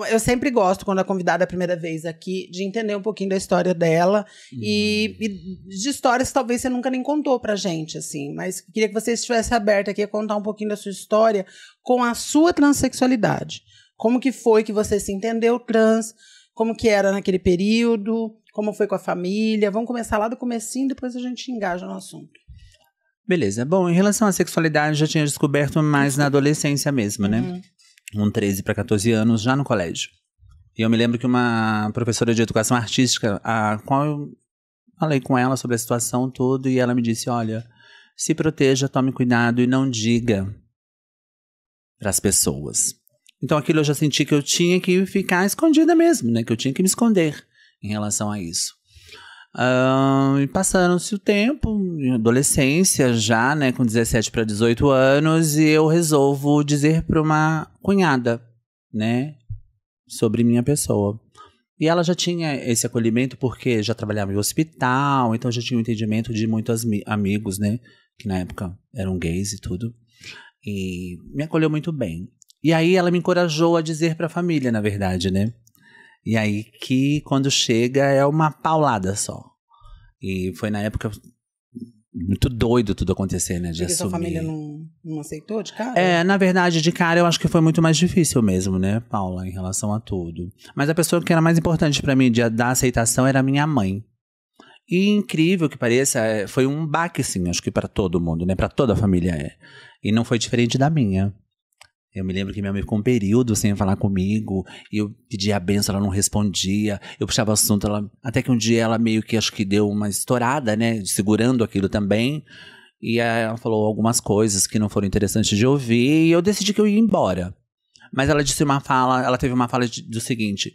Eu sempre gosto, quando a convidada é a primeira vez aqui, de entender um pouquinho da história dela e de histórias que talvez você nunca nem contou pra gente, assim. Mas queria que você estivesse aberta aqui a contar um pouquinho da sua história com a sua transexualidade. Como que foi que você se entendeu trans, como que era naquele período, como foi com a família. Vamos começar lá do comecinho, depois a gente engaja no assunto. Beleza. Bom, em relação à sexualidade, eu já tinha descoberto mais na adolescência mesmo, né? Com 13 para 14 anos, já no colégio. E eu me lembro que uma professora de educação artística, a qual eu falei com ela sobre a situação toda, e ela me disse, olha, se proteja, tome cuidado e não diga para as pessoas. Então aquilo eu já senti que eu tinha que ficar escondida mesmo, né? Que eu tinha que me esconder em relação a isso. E passaram-se o tempo, em adolescência já, né, com 17 para 18 anos, e eu resolvo dizer para uma cunhada, né, sobre minha pessoa. E ela já tinha esse acolhimento porque já trabalhava em hospital, então já tinha um entendimento de muitos amigos, né, que na época eram gays e tudo, e me acolheu muito bem. E aí ela me encorajou a dizer para a família, na verdade, né. E aí que quando chega é uma paulada só. E foi na época muito doido tudo acontecer, né? De porque assumir. Sua família não aceitou de cara? Na verdade, de cara eu acho que foi muito mais difícil mesmo, né, Paula, em relação a tudo. Mas a pessoa que era mais importante pra mim da aceitação era a minha mãe. E incrível que pareça, foi um baque, sim, acho que pra todo mundo, né? Pra toda a família E não foi diferente da minha. Eu me lembro que minha mãe ficou um período sem falar comigo, e eu pedia a benção, ela não respondia, eu puxava o assunto, até que um dia ela meio que, acho que deu uma estourada, né, segurando aquilo também, e aí ela falou algumas coisas que não foram interessantes de ouvir, e eu decidi que eu ia embora. Mas ela disse ela teve uma fala do seguinte,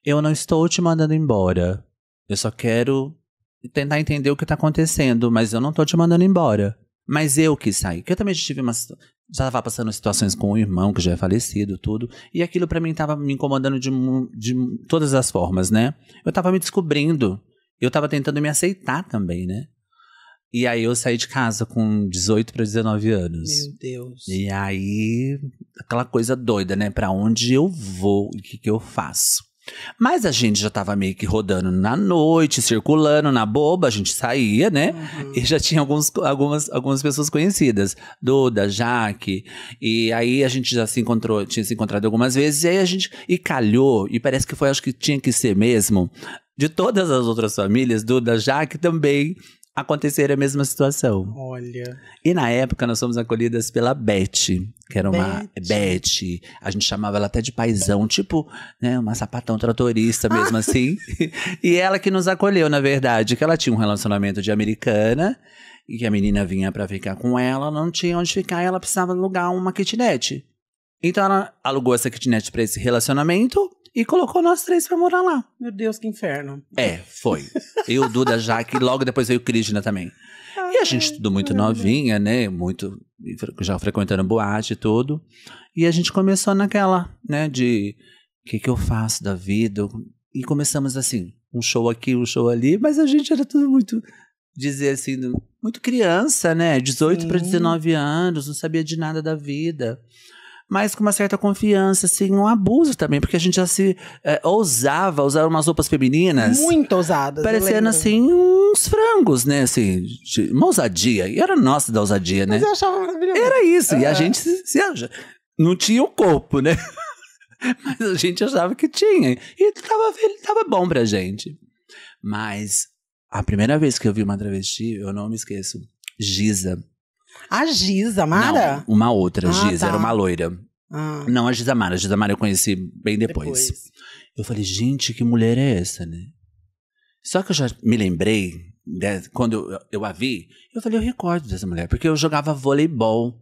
eu não estou te mandando embora, eu só quero tentar entender o que tá acontecendo, mas eu não tô te mandando embora. Mas eu quis sair, porque eu também tive já estava passando situações com o irmão, que já é falecido, tudo. E aquilo pra mim tava me incomodando de todas as formas, né? Eu tava me descobrindo. Eu tava tentando me aceitar também, né? E aí eu saí de casa com 18 para 19 anos. Meu Deus. E aí, aquela coisa doida, né? Pra onde eu vou e o que eu faço? Mas a gente já tava meio que rodando na noite, circulando na boba, a gente saía, né? E já tinha algumas pessoas conhecidas. Duda, Jaque. E aí a gente já tinha se encontrado algumas vezes. E aí e calhou, e parece que foi, acho que tinha que ser mesmo. De todas as outras famílias, Duda, Jaque também aconteceram a mesma situação. Olha. E na época nós fomos acolhidas pela Beth, que era uma Beth. A gente chamava ela até de paizão, tipo, né, uma sapatão tratorista mesmo assim. E ela que nos acolheu, na verdade, que ela tinha um relacionamento de americana, e que a menina vinha pra ficar com ela, não tinha onde ficar, e ela precisava alugar uma kitnet. Então ela alugou essa kitnet pra esse relacionamento e colocou nós 3 pra morar lá. Meu Deus, que inferno. Foi. Eu, Duda, Jaque, e logo depois veio Cristina também. E a gente tudo muito novinha, né? Já frequentando boate e tudo. E a gente começou naquela, né? De o que eu faço da vida? E começamos assim, um show aqui, um show ali. Mas a gente era tudo muito, dizer assim, muito criança, né? 18 para 19 anos, não sabia de nada da vida. Mas com uma certa confiança, assim, um abuso também, porque a gente já se ousava usar umas roupas femininas. Muito ousadas. Parecendo, assim, uns frangos, né, assim, uma ousadia. E era nossa da ousadia, né? Mas eu achava maravilhoso. Era isso, e a gente não tinha o corpo, né? Mas a gente achava que tinha. E tava bom pra gente. Mas a primeira vez que eu vi uma travesti, eu não me esqueço, Giza. A Giza Mara? Não, uma outra, Giza, tá. Era uma loira. Não a Giza Mara eu conheci bem depois. Eu falei, gente, que mulher é essa, né? Só que eu já me lembrei, né, quando eu a vi, eu falei, eu recordo dessa mulher, porque eu jogava voleibol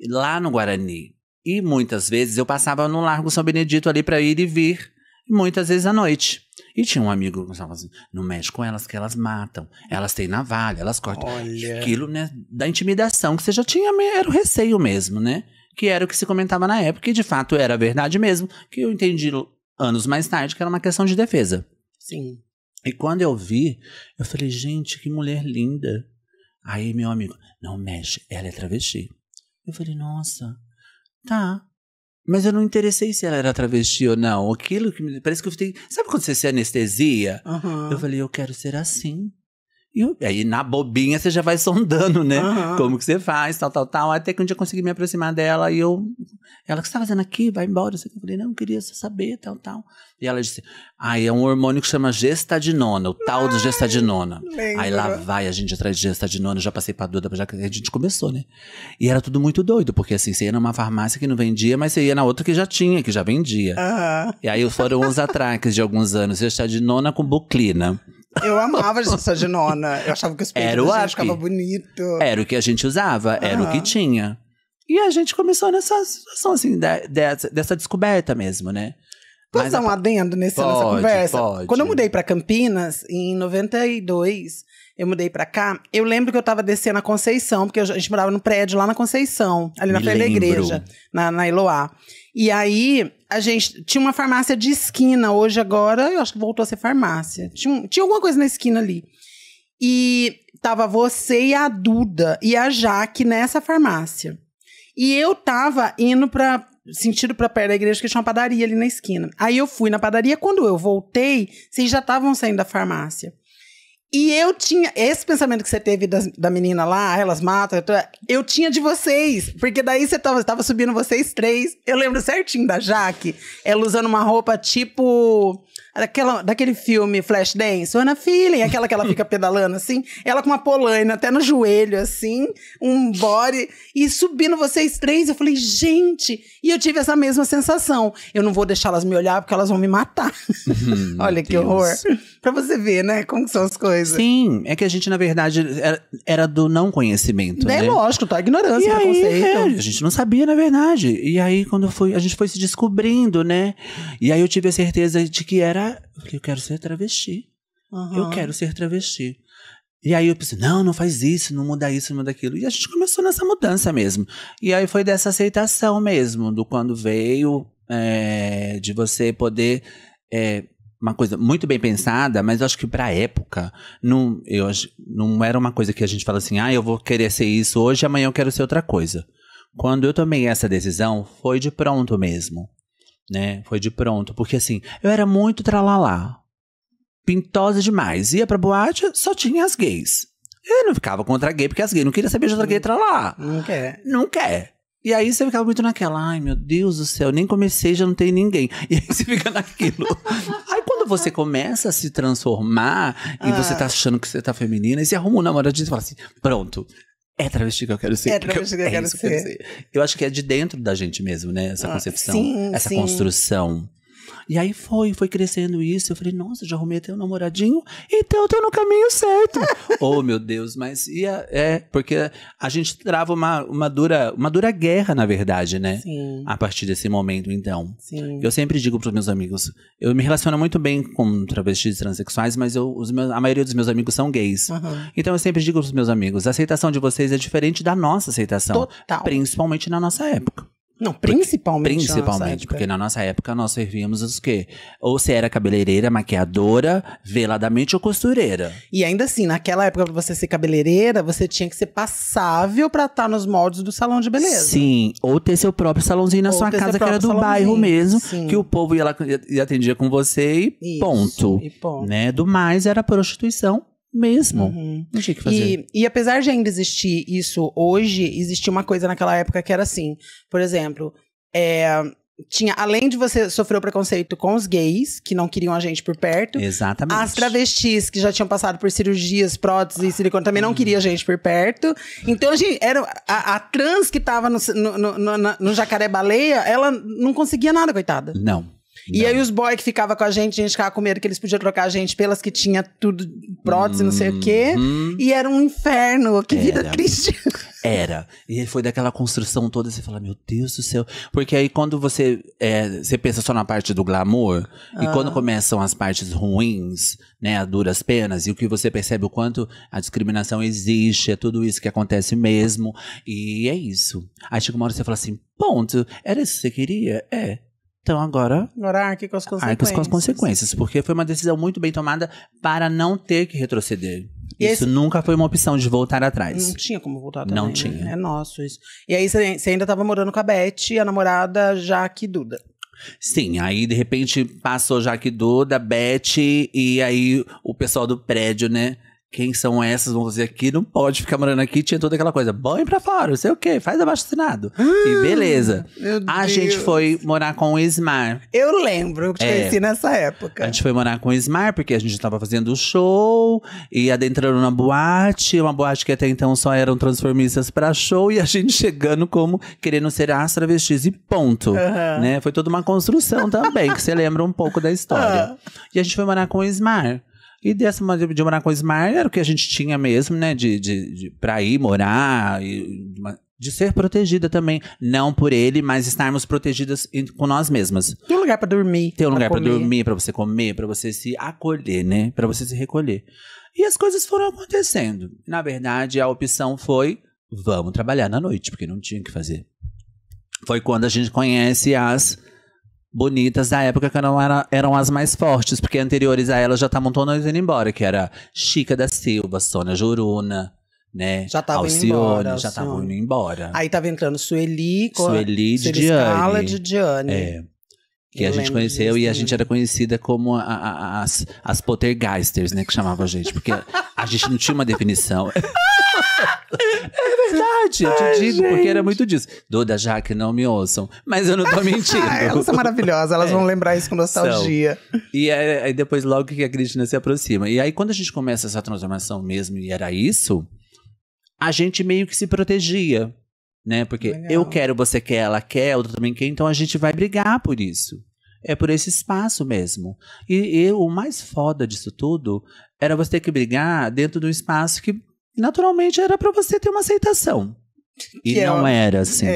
lá no Guarani. E muitas vezes eu passava no Largo São Benedito ali pra ir e vir, muitas vezes à noite. E tinha um amigo que falava assim, não mexe com elas que elas matam, elas têm navalha, elas cortam. Olha. Aquilo, né, da intimidação que você já tinha, era o receio mesmo, né? Que era o que se comentava na época, e de fato era verdade mesmo, que eu entendi anos mais tarde que era uma questão de defesa. Sim. E quando eu vi, eu falei, gente, que mulher linda. Aí meu amigo, não mexe, ela é travesti. Eu falei, nossa, tá. Mas eu não interessei se ela era travesti ou não. Aquilo que parece que eu fiquei. Sabe quando você se anestesia? Eu falei, eu quero ser assim. E aí, na bobinha, você já vai sondando, né? Como que você faz, tal. Até que um dia eu consegui me aproximar dela e ela, o que você tá fazendo aqui? Vai embora. Eu falei, não, eu queria só saber, tal. E ela disse, é um hormônio que chama gestadinona, o tal do gestadinona. Lembro. Aí lá vai a gente atrás de gestadinona, eu já passei pra Duda, já que a gente começou, né? E era tudo muito doido, porque assim, você ia numa farmácia que não vendia, mas você ia na outra que já tinha, que já vendia. E aí foram os atraques de alguns anos, gestadinona com buclina. Eu amava gestadinona. Eu achava que os peitos da gente ficava bonito. Era o que a gente usava, era o que tinha. E a gente começou nessa situação, assim, dessa descoberta mesmo, né? Posso dar um adendo nessa conversa? Pode. Quando eu mudei pra Campinas, em 92, eu mudei pra cá, eu lembro que eu tava descendo a Conceição, porque a gente morava no prédio lá na Conceição, ali na frente da igreja, na Eloá. E aí, a gente tinha uma farmácia de esquina, hoje agora, eu acho que voltou a ser farmácia. Tinha alguma coisa na esquina ali. E tava você e a Duda e a Jaque nessa farmácia. E eu tava indo sentido pra perto da igreja, porque tinha uma padaria ali na esquina. Aí eu fui na padaria, quando eu voltei, vocês já estavam saindo da farmácia. E eu tinha, esse pensamento que você teve da menina lá, elas matam, eu tinha de vocês, porque daí você tava subindo vocês três. Eu lembro certinho da Jaque, ela usando uma roupa tipo daquele filme Flashdance, Ana Feeling, aquela que ela fica pedalando assim, ela com uma polaina até no joelho assim, um body, e subindo vocês três, eu falei, gente, e eu tive essa mesma sensação, eu não vou deixar elas me olhar porque elas vão me matar. Olha que horror. Pra você ver, né, como são as coisas. Sim, é que a gente, na verdade, era do não conhecimento, né? Lógico, tá? Ignorância, e preconceito. Aí, a gente não sabia, na verdade. E aí, quando a gente foi se descobrindo, né? E aí eu tive a certeza de que eu quero ser travesti. Eu quero ser travesti. E aí eu pensei, não faz isso, não muda isso, não muda aquilo. E a gente começou nessa mudança mesmo. E aí foi dessa aceitação mesmo, do quando veio, de você poder... uma coisa muito bem pensada, mas eu acho que pra época, não era uma coisa que a gente fala assim, eu vou querer ser isso hoje, amanhã eu quero ser outra coisa. Quando eu tomei essa decisão, foi de pronto mesmo, né? Foi de pronto, porque assim, eu era muito tralalá, pintosa demais. Ia pra boate, só tinha as gays. Eu não ficava contra gay, porque as gays não queriam saber de outra gay tralalá. Não quer. E aí você ficava muito naquela, ai meu Deus do céu, nem comecei, já não tem ninguém. E aí você fica naquilo. Aí quando você começa a se transformar, e você tá achando que você tá feminina, e você arruma um namoradinho e fala assim, pronto, é travesti que eu quero ser. É travesti que eu quero ser. Eu acho que é de dentro da gente mesmo, né, essa concepção, essa sim. construção. E aí foi crescendo isso. Eu falei, nossa, já arrumei até um namoradinho, então eu tô no caminho certo. Oh, meu Deus, mas porque a gente trava uma dura guerra, na verdade, né? Sim. A partir desse momento, então. Sim. Eu sempre digo pros meus amigos, eu me relaciono muito bem com travestis transexuais, mas a maioria dos meus amigos são gays. Então eu sempre digo pros meus amigos, a aceitação de vocês é diferente da nossa aceitação. Total. Principalmente na nossa época. Não, principalmente porque na nossa época nós servíamos os quê? Ou você era cabeleireira, maquiadora, veladamente ou costureira. E ainda assim, naquela época, pra você ser cabeleireira, você tinha que ser passável pra estar nos moldes do salão de beleza. Sim, ou ter seu próprio salãozinho na sua casa, que era do bairro mesmo, que o povo ia lá e atendia com você e ponto. Né? Do mais era prostituição mesmo. Não tinha que fazer. E apesar de ainda existir isso hoje, existia uma coisa naquela época que era assim, por exemplo, tinha, além de você sofrer o preconceito com os gays, que não queriam a gente por perto. Exatamente. As travestis, que já tinham passado por cirurgias, próteses e silicone, também não queria a gente por perto. Então, a gente, a trans que tava no Jacaré-Baleia, ela não conseguia nada, coitada. Não. E aí os boys que ficavam com a gente ficava com medo que eles podiam trocar a gente pelas que tinha tudo, prótese, não sei o quê. E era um inferno, que vida triste. Era. E foi daquela construção toda, você fala, meu Deus do céu. Porque aí quando você pensa só na parte do glamour, e quando começam as partes ruins, né, a duras penas, e o que você percebe o quanto a discriminação existe, é tudo isso que acontece mesmo. E é isso. Aí chega uma hora que você fala assim, ponto, era isso que você queria? Então agora arque com as consequências. Arque com as consequências, porque foi uma decisão muito bem tomada para não ter que retroceder. Isso nunca foi uma opção de voltar atrás. Não tinha como voltar também, Não tinha. Né? É nosso isso. E aí você ainda tava morando com a Beth, a namorada Jaque Duda. Sim, aí de repente passou Jaque Duda, Beth, e aí o pessoal do prédio, né? Quem são essas? Vão dizer aqui, não pode ficar morando aqui. Tinha toda aquela coisa, põe pra fora, não sei o quê, faz abaixo-assinado. E beleza. A gente foi morar com o Ismar. Eu lembro, eu te conheci nessa época. A gente foi morar com o Ismar, porque a gente tava fazendo show, e adentrando na boate, uma boate que até então só eram transformistas pra show, e a gente chegando como querendo ser as travestis e ponto. Né? Foi toda uma construção também, que você lembra um pouco da história. E a gente foi morar com o Ismar. E dessa maneira de morar com o Ismar era o que a gente tinha mesmo, né? Pra ir morar, de ser protegida também. Não por ele, mas estarmos protegidas com nós mesmas. Tem um lugar pra dormir. Tem um lugar pra dormir, pra você comer, pra você se acolher, né? Pra você se recolher. E as coisas foram acontecendo. Na verdade, a opção foi, vamos trabalhar na noite, porque não tinha o que fazer. Foi quando a gente conhece as bonitas da época, que eram as mais fortes, porque anteriores a elas já estavam todas indo embora, que era Chica da Silva, Sônia Juruna, né? Já estavam indo embora. Já estavam indo embora. Aí tava entrando Sueli de Scala de Diane. É. Que a gente conheceu e a gente era conhecida como as Pottergeisters, né? Que chamavam a gente, porque a gente não tinha uma definição. É verdade, eu te digo, porque era muito disso. Duda, Jaque, não me ouçam. Mas eu não tô mentindo. Elas são maravilhosas, elas vão lembrar isso com nostalgia. E aí depois logo que a Cristina se aproxima. E aí quando a gente começa essa transformação mesmo, e era isso, a gente meio que se protegia, né? Porque eu quero, você quer, ela quer, eu também quer, então a gente vai brigar por isso. É por esse espaço mesmo. E o mais foda disso tudo era você ter que brigar dentro de um espaço que naturalmente era pra você ter uma aceitação. E não era assim.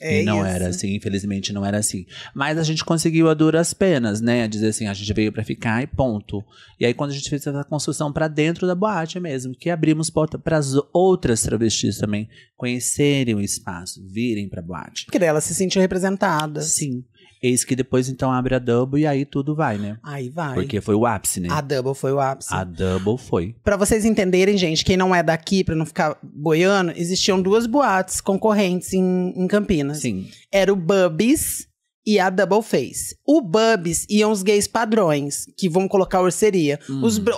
E não era assim, infelizmente não era assim. Mas a gente conseguiu a duras penas, né? Dizer assim, a gente veio pra ficar e ponto. E aí quando a gente fez essa construção pra dentro da boate mesmo, que abrimos porta pras outras travestis também conhecerem o espaço, virem pra boate. Porque daí elas se sentiam representadas. Sim. Eis que depois, então, abre a Double e aí tudo vai, né? Aí vai. Porque foi o ápice, né? A Double foi o ápice. A Double foi. Pra vocês entenderem, gente, quem não é daqui, pra não ficar boiando, existiam duas boates concorrentes em Campinas. Sim. Era o Bubbies e a Double Face. O Bubbies iam os gays padrões, que vamos colocar orceria.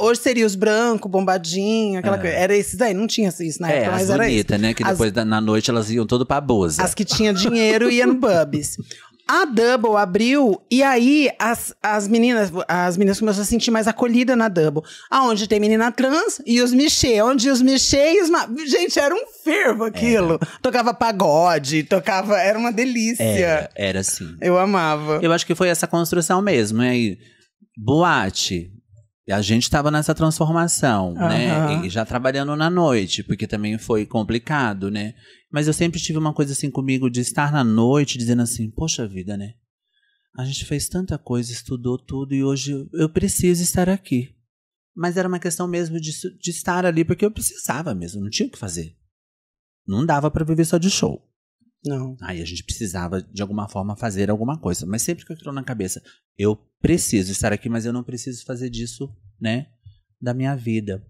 Orceria, os brancos, bombadinho, aquela coisa. Era esses daí, não tinha isso na época, mas era isso. Bonita, né? Que depois, na noite, elas iam todo pra Boza. As que tinham dinheiro iam no Bubbies. A Double abriu e aí as meninas começaram a se sentir mais acolhidas na Double. Aonde tem menina trans e os michê. Onde os michê e os... Gente, era um fervo aquilo. Tocava pagode, era uma delícia. Era assim. Eu amava. Eu acho que foi essa construção mesmo, né? E boate. A gente tava nessa transformação, né? E já trabalhando na noite, porque também foi complicado, né? Mas eu sempre tive uma coisa assim comigo de estar na noite dizendo assim, poxa vida, né? A gente fez tanta coisa, estudou tudo e hoje eu preciso estar aqui. Mas era uma questão mesmo de estar ali porque eu precisava mesmo, não tinha o que fazer. Não dava pra viver só de show. Não. Aí a gente precisava, de alguma forma, fazer alguma coisa. Mas sempre com aquilo na cabeça. Eu preciso estar aqui, mas eu não preciso fazer disso, né? Da minha vida.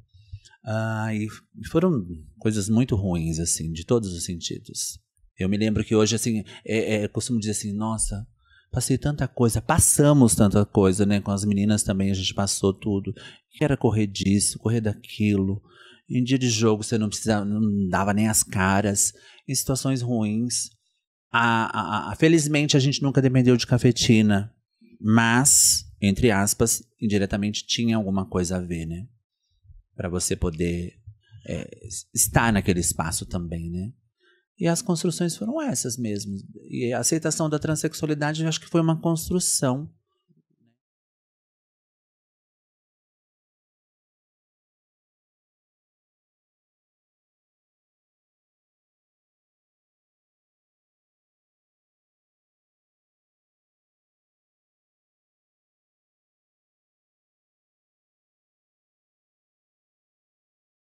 E foram coisas muito ruins, assim, de todos os sentidos. Eu me lembro que hoje, assim, eu costumo dizer assim, nossa, passei tanta coisa, passamos tanta coisa, né? Com as meninas também, a gente passou tudo. Que era correr disso, correr daquilo. Em dia de jogo você não dava nem as caras. Em situações ruins. Felizmente a gente nunca dependeu de cafetina. Mas, entre aspas, indiretamente tinha alguma coisa a ver, né? Pra você poder estar naquele espaço também, né? E as construções foram essas mesmo. E a aceitação da transexualidade eu acho que foi uma construção